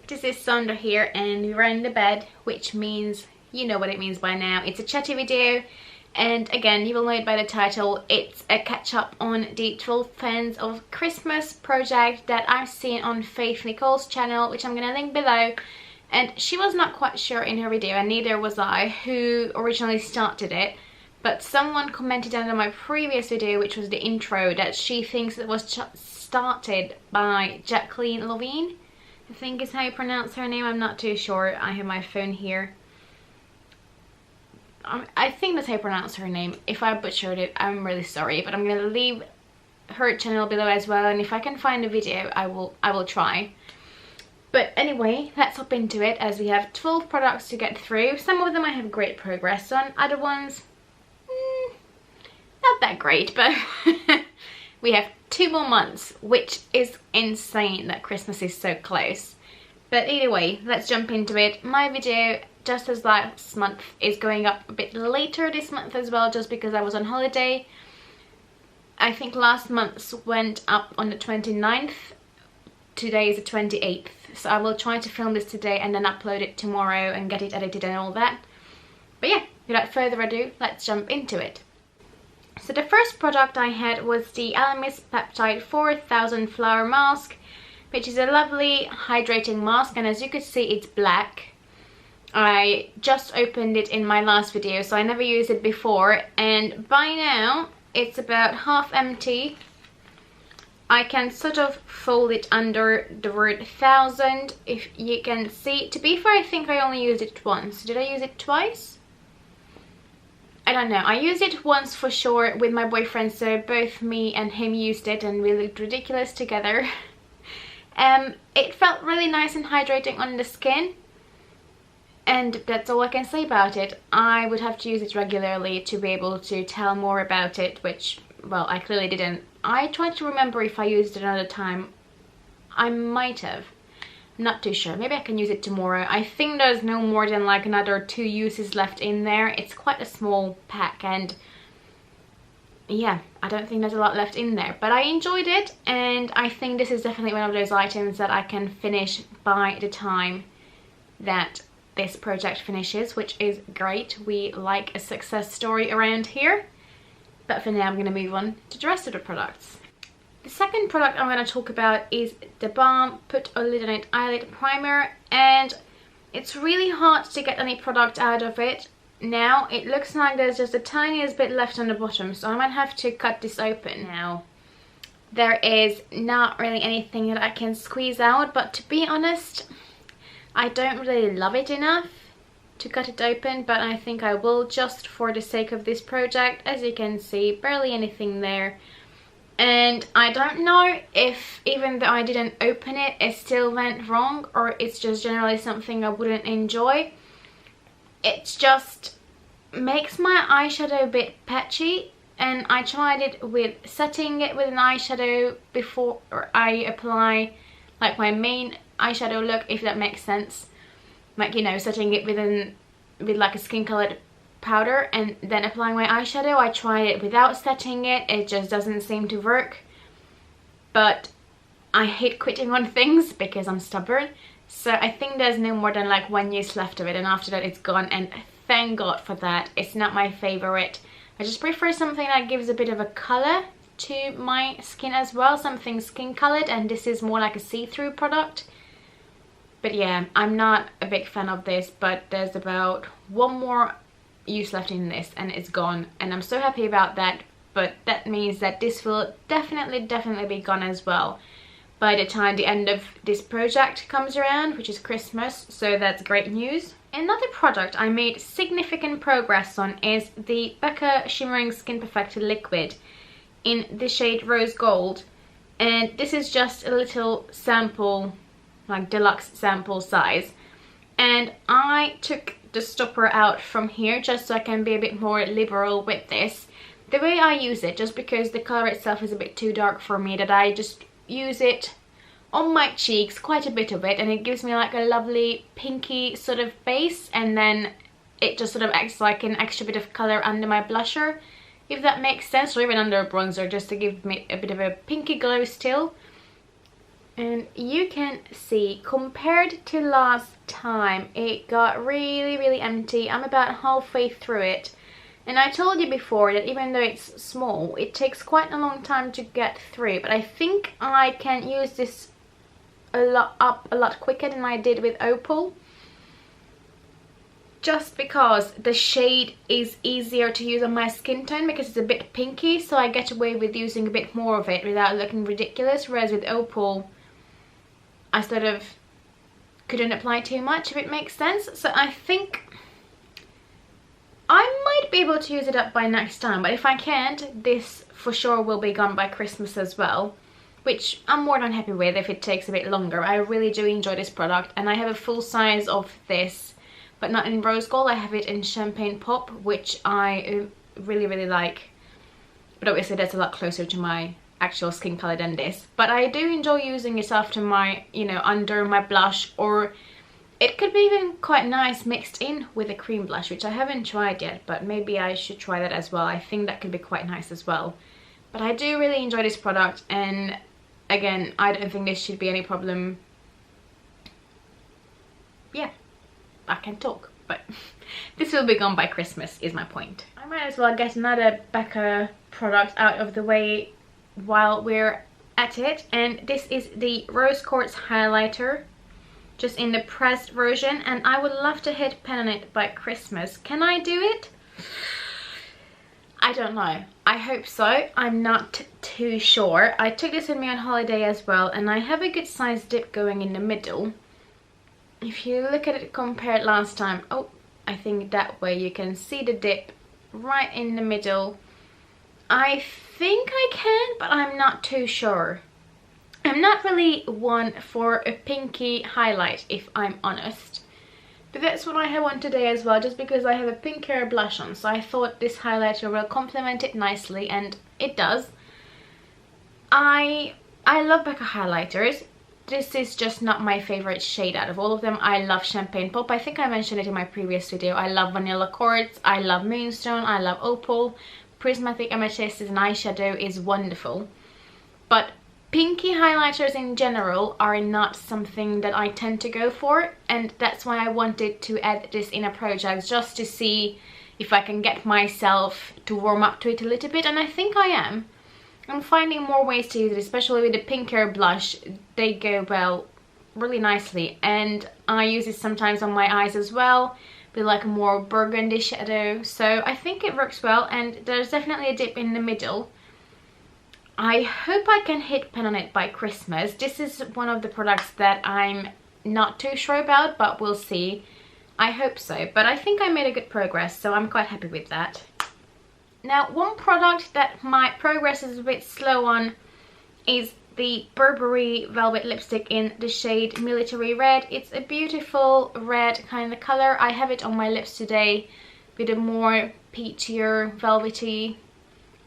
This is Sandra here and we're in the bed, which means, you know what it means by now. It's a chatty video, and again, you will know it by the title. It's a catch up on the 12 Fans of Christmas project that I've seen on Faith Nicole's channel, which I'm gonna link below. And she was not quite sure in her video, and neither was I, who originally started it. But someone commented under my previous video, which was the intro, that she thinks it was started by Jacqueline Levine, I think is how you pronounce her name. I'm not too sure. I have my phone here. I think that's how you pronounce her name. If I butchered it, I'm really sorry, but I'm gonna leave her channel below as well, and if I can find a video, I will try. But anyway, let's hop into it, as we have 12 products to get through. Some of them I have great progress on, other ones not that great, but we have 2 more months, which is insane that Christmas is so close. But either way, let's jump into it. My video, just as last month, is going up a bit later this month as well, just because I was on holiday. I think last month's went up on the 29th. Today is the 28th, so I will try to film this today and then upload it tomorrow and get it edited and all that. But yeah, without further ado, let's jump into it. So the first product I had was the Elemis Peptide 4000 Flower Mask, which is a lovely hydrating mask, and as you can see, it's black. I just opened it in my last video, so I never used it before, and by now it's about half empty. I can sort of fold it under the word 1000, if you can see. To be fair, I think I only used it once. Did I use it twice? I don't know. I used it once for sure with my boyfriend, so both me and him used it and we looked ridiculous together. It felt really nice and hydrating on the skin, and that's all I can say about it. I would have to use it regularly to be able to tell more about it, which, well, I clearly didn't. I tried to remember if I used it another time. I might have. Not too sure. Maybe I can use it tomorrow. I think there's no more than like another 2 uses left in there. It's quite a small pack, and yeah, I don't think there's a lot left in there. But I enjoyed it, and I think this is definitely one of those items that I can finish by the time that this project finishes, which is great. We like a success story around here. But for now, I'm going to move on to the rest of the products. The second product I'm going to talk about is the Balm Put a Lid on It Eyelid Primer, and it's really hard to get any product out of it. Now it looks like there's just the tiniest bit left on the bottom, so I might have to cut this open. Now there is not really anything that I can squeeze out, but to be honest, I don't really love it enough to cut it open, but I think I will, just for the sake of this project. As you can see, barely anything there. And I don't know if, even though I didn't open it, it still went wrong, or it's just generally something I wouldn't enjoy. It just makes my eyeshadow a bit patchy, and I tried it with setting it with an eyeshadow before I apply like my main eyeshadow look, if that makes sense. Like, you know, setting it with like a skin colored powder and then applying my eyeshadow. I tried it without setting it. It just doesn't seem to work. But I hate quitting on things because I'm stubborn. So I think there's no more than like 1 use left of it, and after that it's gone, and thank God for that. It's not my favorite. I just prefer something that gives a bit of a color to my skin as well, something skin colored, and this is more like a see-through product. But yeah, I'm not a big fan of this, but there's about 1 more use left in this and it's gone, and I'm so happy about that. But that means that this will definitely be gone as well by the time the end of this project comes around, which is Christmas, so that's great news. Another product I made significant progress on is the Becca Shimmering Skin Perfector Liquid in the shade Rose Gold, and this is just a little sample, like deluxe sample size, and I took the stopper out from here just so I can be a bit more liberal with this. The way I use it, just because the color itself is a bit too dark for me, that I just use it on my cheeks, quite a bit of it, and it gives me like a lovely pinky sort of base, and then it just sort of acts like an extra bit of color under my blusher, if that makes sense, or even under a bronzer, just to give me a bit of a pinky glow still. And you can see, compared to last time, it got really empty. I'm about halfway through it. And I told you before that even though it's small, it takes quite a long time to get through. But I think I can use this a lot quicker than I did with Opal. Just because the shade is easier to use on my skin tone because it's a bit pinky. So I get away with using a bit more of it without looking ridiculous. Whereas with Opal, I sort of couldn't apply too much, if it makes sense. So I think I might be able to use it up by next time, but if I can't, this for sure will be gone by Christmas as well, which I'm more than happy with if it takes a bit longer. I really do enjoy this product, and I have a full size of this, but not in rose gold. I have it in champagne pop, which I really like, but obviously that's a lot closer to my actual skin color than this. But I do enjoy using it after my, you know, under my blush, or it could be even quite nice mixed in with a cream blush, which I haven't tried yet, but maybe I should try that as well. I think that could be quite nice as well. But I do really enjoy this product, and again, I don't think this should be any problem. Yeah, I can talk, but this will be gone by Christmas is my point. I might as well get another Becca product out of the way while we're at it, and this is the Rose Quartz highlighter, just in the pressed version, and I would love to hit pen on it by Christmas. Can I do it? I don't know. I hope so. I'm not too sure. I took this with me on holiday as well, and I have a good sized dip going in the middle. If you look at it compared last time, oh, I think that way you can see the dip right in the middle. I think I can, but I'm not too sure. I'm not really one for a pinky highlight, if I'm honest. But that's what I have on today as well, just because I have a pink hair blush on. So I thought this highlighter will complement it nicely, and it does. I love Becca highlighters. This is just not my favorite shade out of all of them. I love Champagne Pop. I think I mentioned it in my previous video. I love Vanilla Quartz. I love Moonstone. I love Opal. Prismatic Amethyst as an eyeshadow is wonderful. But pinky highlighters in general are not something that I tend to go for, and that's why I wanted to add this in a project, just to see if I can get myself to warm up to it a little bit, and I think I am. I'm finding more ways to use it, especially with the pink hair blush. They go well really nicely, and I use it sometimes on my eyes as well with like a more burgundy shadow, so I think it works well, and there's definitely a dip in the middle. I hope I can hit pen on it by Christmas. This is one of the products that I'm not too sure about, but we'll see. I hope so, but I think I made a good progress, so I'm quite happy with that. Now, one product that my progress is a bit slow on is the Burberry Velvet Lipstick in the shade Military Red. It's a beautiful red kind of color. I have it on my lips today with a more peachier, velvety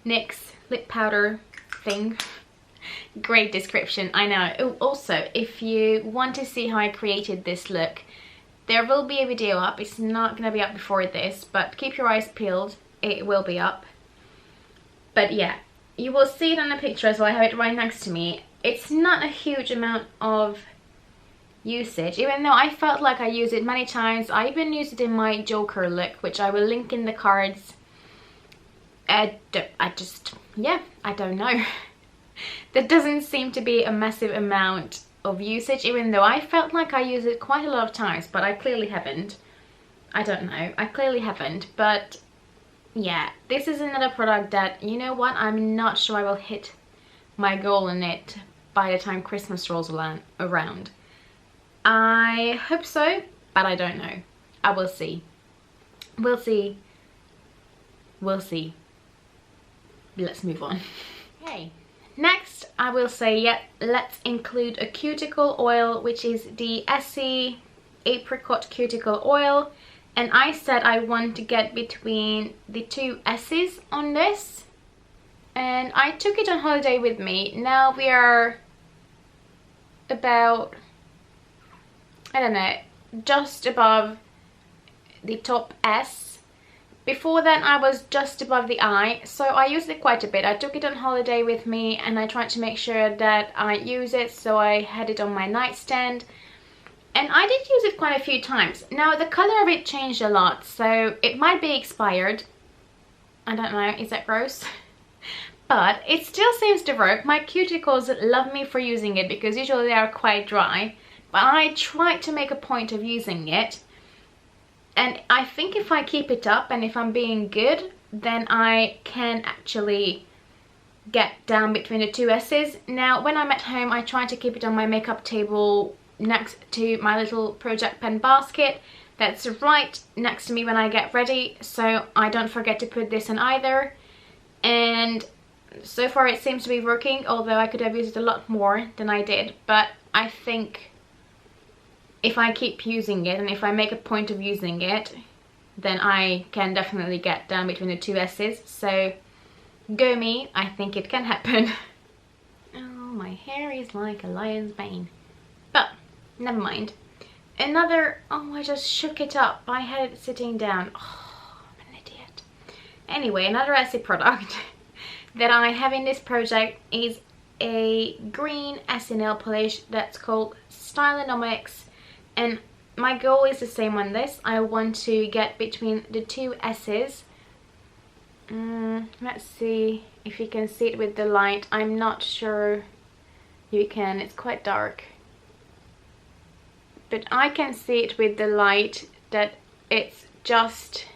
NYX lip powder thing. Great description, I know. Oh, also, if you want to see how I created this look, there will be a video up. It's not going to be up before this, but keep your eyes peeled. It will be up. But yeah, you will see it on the picture as well. I have it right next to me. It's not a huge amount of usage, even though I felt like I used it many times. I even used it in my Joker look, which I will link in the cards. I don't know. There doesn't seem to be a massive amount of usage, even though I felt like I used it quite a lot of times, but I clearly haven't. I don't know. I clearly haven't, but yeah, this is another product that, you know what, I'm not sure I will hit my goal in it by the time Christmas rolls around. I hope so, but I don't know. I will see. We'll see. We'll see. Let's move on. Okay, next I will say, yeah, let's include a cuticle oil, which is the Essie Apricot Cuticle Oil. And I said I want to get between the two S's on this. And I took it on holiday with me. Now we are about, I don't know, just above the top S. Before then I was just above the eye, so I used it quite a bit. I took it on holiday with me and I tried to make sure that I use it, so I had it on my nightstand. And I did use it quite a few times. Now the colour of it changed a lot, so it might be expired. I don't know, is that gross? But it still seems to work. My cuticles love me for using it because usually they are quite dry. But I tried to make a point of using it. And I think if I keep it up and if I'm being good, then I can actually get down between the two S's. Now, when I'm at home, I try to keep it on my makeup table next to my little project pen basket. That's right next to me when I get ready, so I don't forget to put this in either. And so far it seems to be working, although I could have used it a lot more than I did. But I think if I keep using it and if I make a point of using it, then I can definitely get down between the two S's. So go me, I think it can happen. Oh, my hair is like a lion's mane. But never mind. Another, oh, I just shook it up. I had it sitting down. Oh, I'm an idiot. Anyway, another Essie product that I have in this project is a green Essie nail polish that's called Stylonomics. And my goal is the same on this. I want to get between the two S's. Let's see if you can see it with the light. I'm not sure you can. It's quite dark. But I can see it with the light that it's just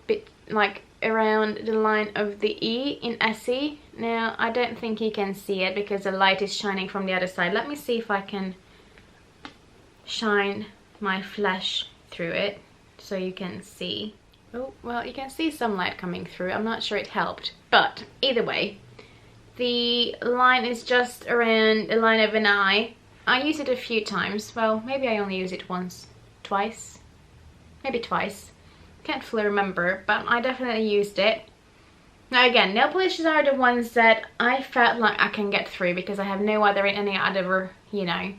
a bit like around the line of the E in Essie. Now, I don't think you can see it because the light is shining from the other side. Let me see if I can shine my flash through it so you can see. Oh, well, you can see some light coming through. I'm not sure it helped, but either way, the line is just around the line of an eye. I use it a few times. Well, maybe I only use it once, twice, maybe twice. Can't fully remember, but I definitely used it. Now again, nail polishes are the ones that I felt like I can get through because I have no other in any other, you know,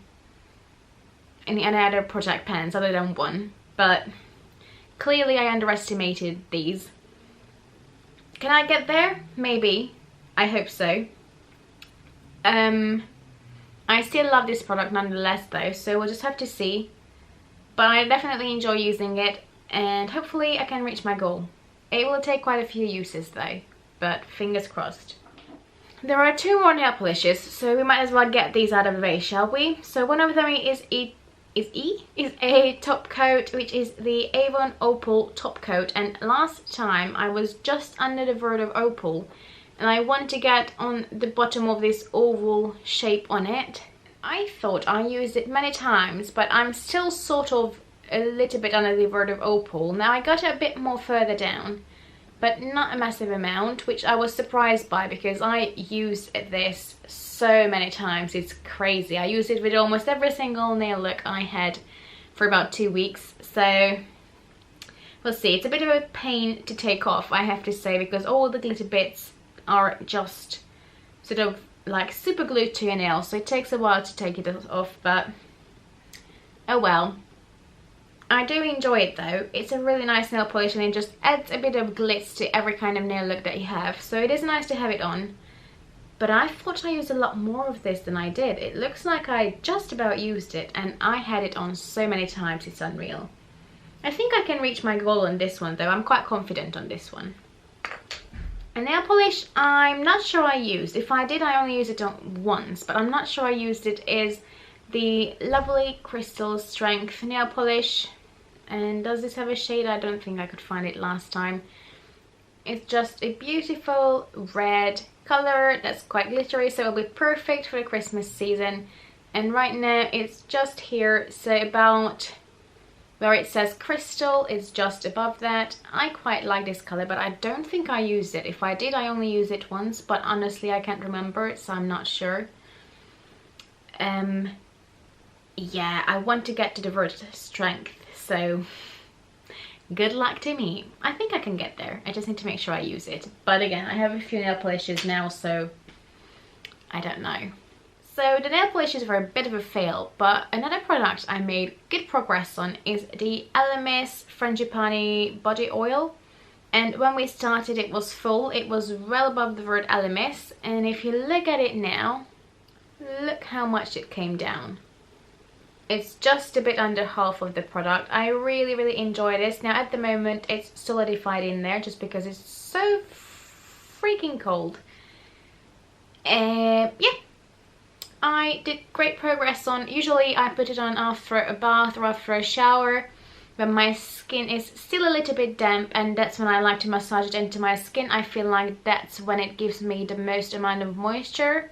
any other project pens other than one. But clearly I underestimated these. Can I get there? Maybe. I hope so. I still love this product nonetheless though, so we'll just have to see. But I definitely enjoy using it and hopefully I can reach my goal. It will take quite a few uses though, but fingers crossed. There are two more nail polishes, so we might as well get these out of the way, shall we? So one of them is a top coat, which is the Avon Opal top coat. And last time I was just under the word of opal and I want to get on the bottom of this oval shape on it. I thought I used it many times, but I'm still sort of a little bit under the word of opal. Now I got it a bit more further down, but not a massive amount, which I was surprised by because I used this so many times. It's crazy. I used it with almost every single nail look I had for about 2 weeks. So we'll see. It's a bit of a pain to take off, I have to say, because all the glitter bits are just sort of like super glued to your nail, so it takes a while to take it off, but oh well. I do enjoy it though. It's a really nice nail polish and it just adds a bit of glitz to every kind of nail look that you have, so it is nice to have it on. But I thought I used a lot more of this than I did. It looks like I just about used it and I had it on so many times, it's unreal. I think I can reach my goal on this one though. I'm quite confident on this one. A nail polish I'm not sure I used. If I did, I only used it on once, but I'm not sure I used it, is the lovely Crystal Strength nail polish. And does this have a shade? I don't think I could find it last time. It's just a beautiful red color that's quite glittery, so it'll be perfect for the Christmas season. And right now it's just here, so about where it says crystal is just above that. I quite like this color, but I don't think I used it. If I did, I only used it once, but honestly I can't remember it, so I'm not sure. Yeah, I want to get to the word strength, so good luck to me. I think I can get there. I just need to make sure I use it. But again, I have a few nail polishes now, so I don't know. So the nail polishes were a bit of a fail, but another product I made good progress on is the Elemis Frangipani body oil. And when we started it was full, it was well above the word Elemis, and if you look at it now, look how much it came down. It's just a bit under half of the product. I really enjoy this. Now at the moment it's solidified in there just because it's so freaking cold. Yeah, I did great progress on. Usually I put it on after a bath or after a shower when my skin is still a little bit damp, and that's when I like to massage it into my skin. I feel like that's when it gives me the most amount of moisture.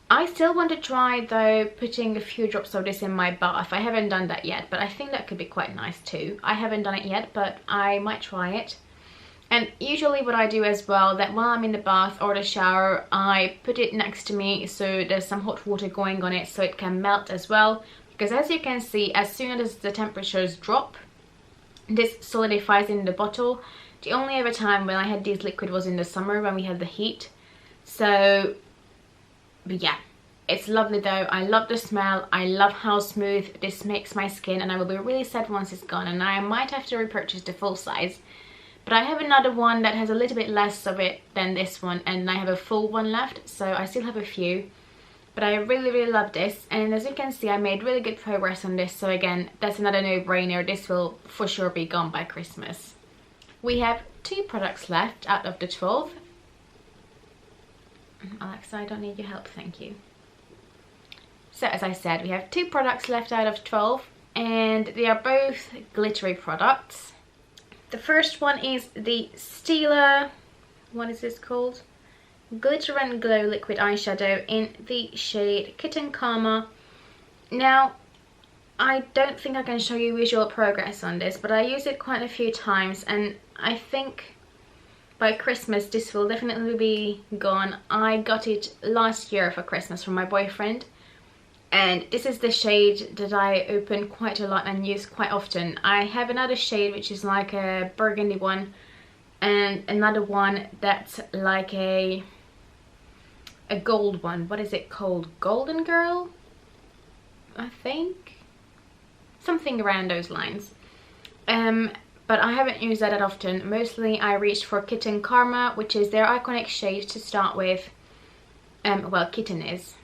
I still want to try though putting a few drops of this in my bath. I haven't done that yet, but I think that could be quite nice too. I haven't done it yet, but I might try it. And usually what I do as well, that while I'm in the bath or the shower, I put it next to me so there's some hot water going on it so it can melt as well. Because as you can see, as soon as the temperatures drop, this solidifies in the bottle. The only other time when I had this liquid was in the summer when we had the heat. So, but yeah, it's lovely though. I love the smell. I love how smooth this makes my skin, and I will be really sad once it's gone, and I might have to repurchase the full size. But I have another one that has a little bit less of it than this one, and I have a full one left, so I still have a few. But I really love this, and as you can see I made really good progress on this, so again, that's another no-brainer. This will for sure be gone by Christmas. We have 2 products left out of the 12. Alexa, I don't need your help, thank you. So as I said, we have 2 products left out of 12, and they are both glittery products. The first one is the Stila, what is this called? Glitter and Glow Liquid Eyeshadow in the shade Kitten Karma. Now, I don't think I can show you visual progress on this, but I used it quite a few times, and I think by Christmas this will definitely be gone. I got it last year for Christmas from my boyfriend, and this is the shade that I open quite a lot and use quite often. I have another shade which is like a burgundy one, and another one that's like a gold one. What is it called? Golden Girl, I think, something around those lines. But I haven't used that often. Mostly I reached for Kitten Karma, which is their iconic shade to start with. Well, Kitten is,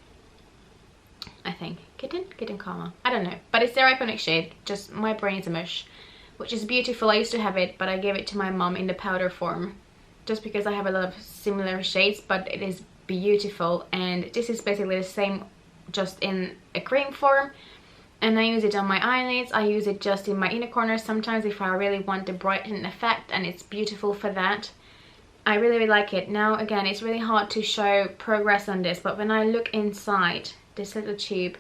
I think, Kitten Karma, I don't know, but it's their iconic shade. Just my brain is a mush, which is beautiful. I used to have it, but I gave it to my mom in the powder form just because I have a lot of similar shades, but it is beautiful. And this is basically the same, just in a cream form, and I use it on my eyelids. I use it just in my inner corners sometimes if I really want the brighten effect, and it's beautiful for that. I really like it. Now again, it's really hard to show progress on this, but when I look inside this little tube,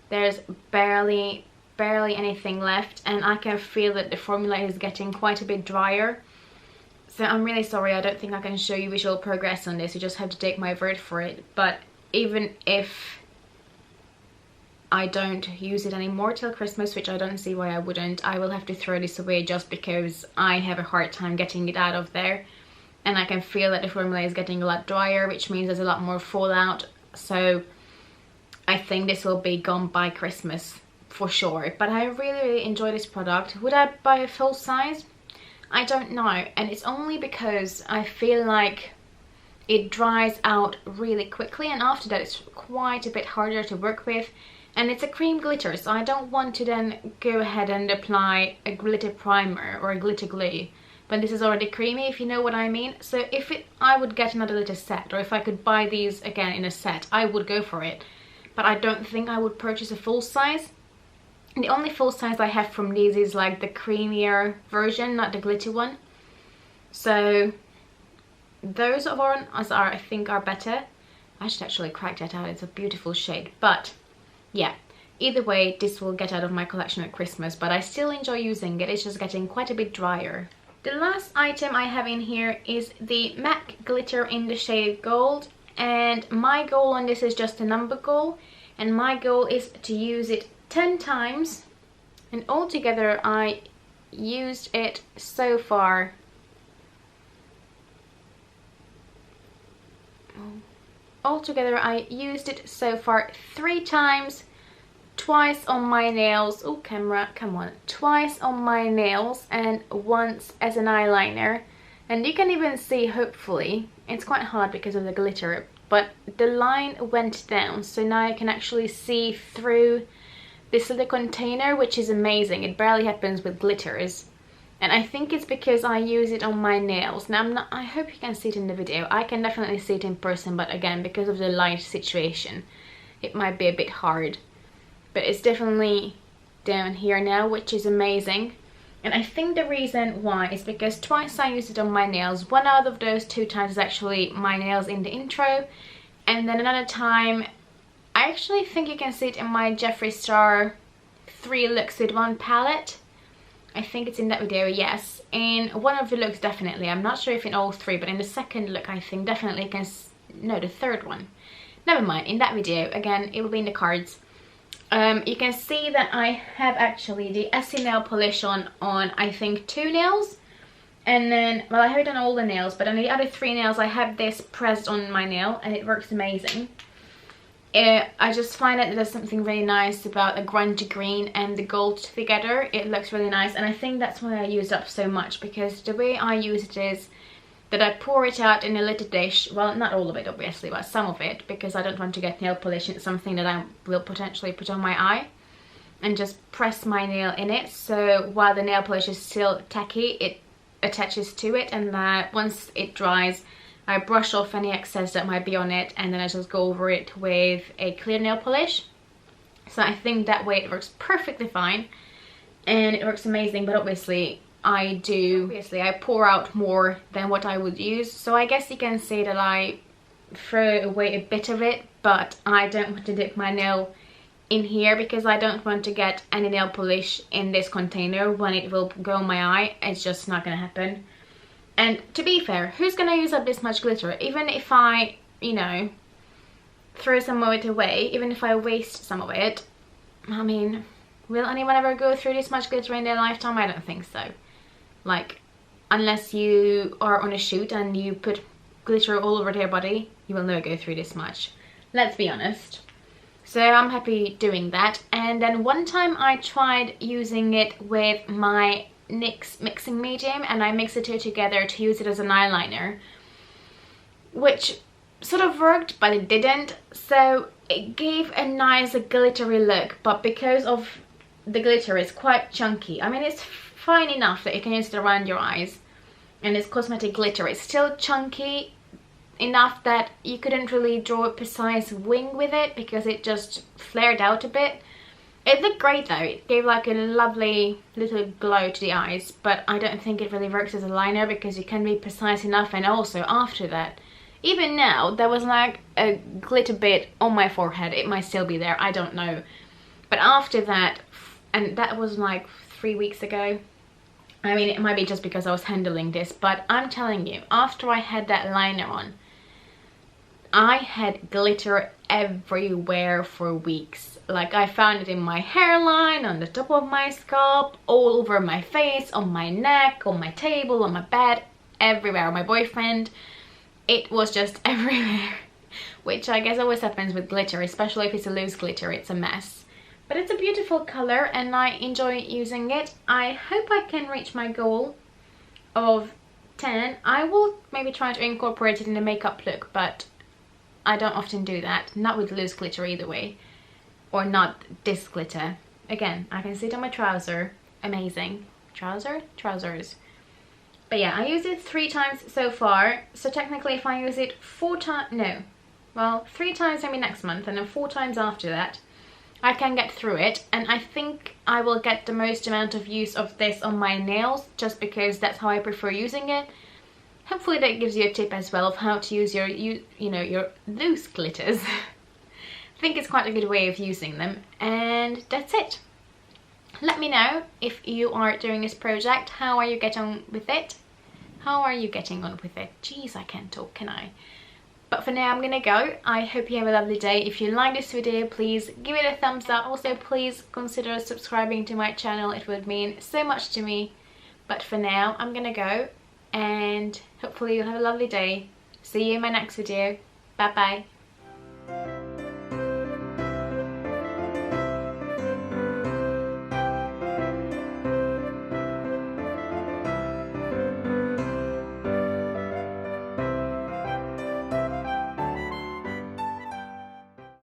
there's barely anything left, and I can feel that the formula is getting quite a bit drier. So I'm really sorry, I don't think I can show you visual progress on this. You just have to take my word for it. But even if I don't use it anymore till Christmas, which I don't see why I wouldn't, I will have to throw this away just because I have a hard time getting it out of there. And I can feel that the formula is getting a lot drier, which means there's a lot more fallout. So I think this will be gone by Christmas for sure. But I really enjoy this product. Would I buy a full size? I don't know, and it's only because I feel like it dries out really quickly, and after that it's quite a bit harder to work with, and it's a cream glitter, so I don't want to then go ahead and apply a glitter primer or a glitter glue when this is already creamy, if you know what I mean. So if I would get another little set, or if I could buy these again in a set, I would go for it, but I don't think I would purchase a full size. The only full size I have from these is like the creamier version, not the glitter one. So those ones are, I think, are better. I should actually crack that out. It's a beautiful shade. But yeah, either way, this will get out of my collection at Christmas, but I still enjoy using it. It's just getting quite a bit drier. The last item I have in here is the MAC glitter in the shade Gold, and my goal on this is just a number goal, and my goal is to use it 10 times, and altogether I used it so far. altogether I used it so far 3 times, twice on my nails. Oh, camera, come on. Twice on my nails and once as an eyeliner. And you can even see, hopefully, it's quite hard because of the glitter, but the line went down, so now you can actually see through this little container, which is amazing. It barely happens with glitters, and I think it's because I use it on my nails. Now I hope you can see it in the video. I can definitely see it in person, but again, because of the light situation, it might be a bit hard. But it's definitely down here now, which is amazing. And I think the reason why is because twice I used it on my nails. One out of those 2 times is actually my nails in the intro. And then another time, I actually think you can see it in my Jeffree Star 3 looks with 1 palette. I think it's in that video, yes. In one of the looks, definitely. I'm not sure if in all 3, but in the second look, I think definitely you can... No, the third one. Never mind, in that video. Again, it will be in the cards. You can see that I have actually the Essie nail polish on I think 2 nails, and then, well, I have it on all the nails, but on the other 3 nails I have this pressed on my nail, and it works amazing. I just find that there's something really nice about a grungy green and the gold together. It looks really nice, and I think that's why I use it up so much, because the way I use it is that I pour it out in a little dish. Well, not all of it obviously, but some of it, because I don't want to get nail polish into something that I will potentially put on my eye, and just press my nail in it, so while the nail polish is still tacky, it attaches to it, and once it dries, I brush off any excess that might be on it, and then I just go over it with a clear nail polish. So I think that way it works perfectly fine, and it works amazing. But obviously I pour out more than what I would use, so I guess you can say that I throw away a bit of it, but I don't want to dip my nail in here because I don't want to get any nail polish in this container when it will go on my eye. It's just not gonna happen. And to be fair, who's gonna use up this much glitter? Even if I, you know, throw some of it away, even if I waste some of it, I mean, will anyone ever go through this much glitter in their lifetime? I don't think so. Like, unless you are on a shoot and you put glitter all over their body, you will never go through this much. Let's be honest. So I'm happy doing that. And then one time I tried using it with my NYX mixing medium, and I mixed the 2 together to use it as an eyeliner, which sort of worked, but it didn't. So it gave a nice glittery look, but because of the glitter, it's quite chunky. I mean, it's fine enough that you can use it around your eyes, and it's cosmetic glitter. It's still chunky enough that you couldn't really draw a precise wing with it because it just flared out a bit. It looked great though. It gave like a lovely little glow to the eyes, but I don't think it really works as a liner because you can be precise enough. And also after that, even now, there was like a glitter bit on my forehead. It might still be there, I don't know. But after that, and that was like 3 weeks ago. I mean, it might be just because I was handling this, but I'm telling you, after I had that liner on, I had glitter everywhere for weeks. Like, I found it in my hairline, on the top of my scalp, all over my face, on my neck, on my table, on my bed, everywhere, on my boyfriend. It was just everywhere, which I guess always happens with glitter, especially if it's a loose glitter. It's a mess. But it's a beautiful color and I enjoy using it. I hope I can reach my goal of 10. I will maybe try to incorporate it in the makeup look, but I don't often do that. Not with loose glitter either way. Or not this glitter. Again, I can see it on my trouser. Amazing. Trousers. But yeah, I used it 3 times so far. So technically if I use it 4 times, no. Well, 3 times maybe next month and then 4 times after that, I can get through it. And I think I will get the most amount of use of this on my nails, just because that's how I prefer using it. Hopefully that gives you a tip as well of how to use your, you know, your loose glitters. I think it's quite a good way of using them. And that's it. Let me know if you are doing this project. How are you getting on with it? Jeez, I can't talk, can I? But for now I'm gonna go. I hope you have a lovely day. If you like this video, please give it a thumbs up. Also, please consider subscribing to my channel. It would mean so much to me. But for now, I'm gonna go, and hopefully you'll have a lovely day. See you in my next video. Bye bye.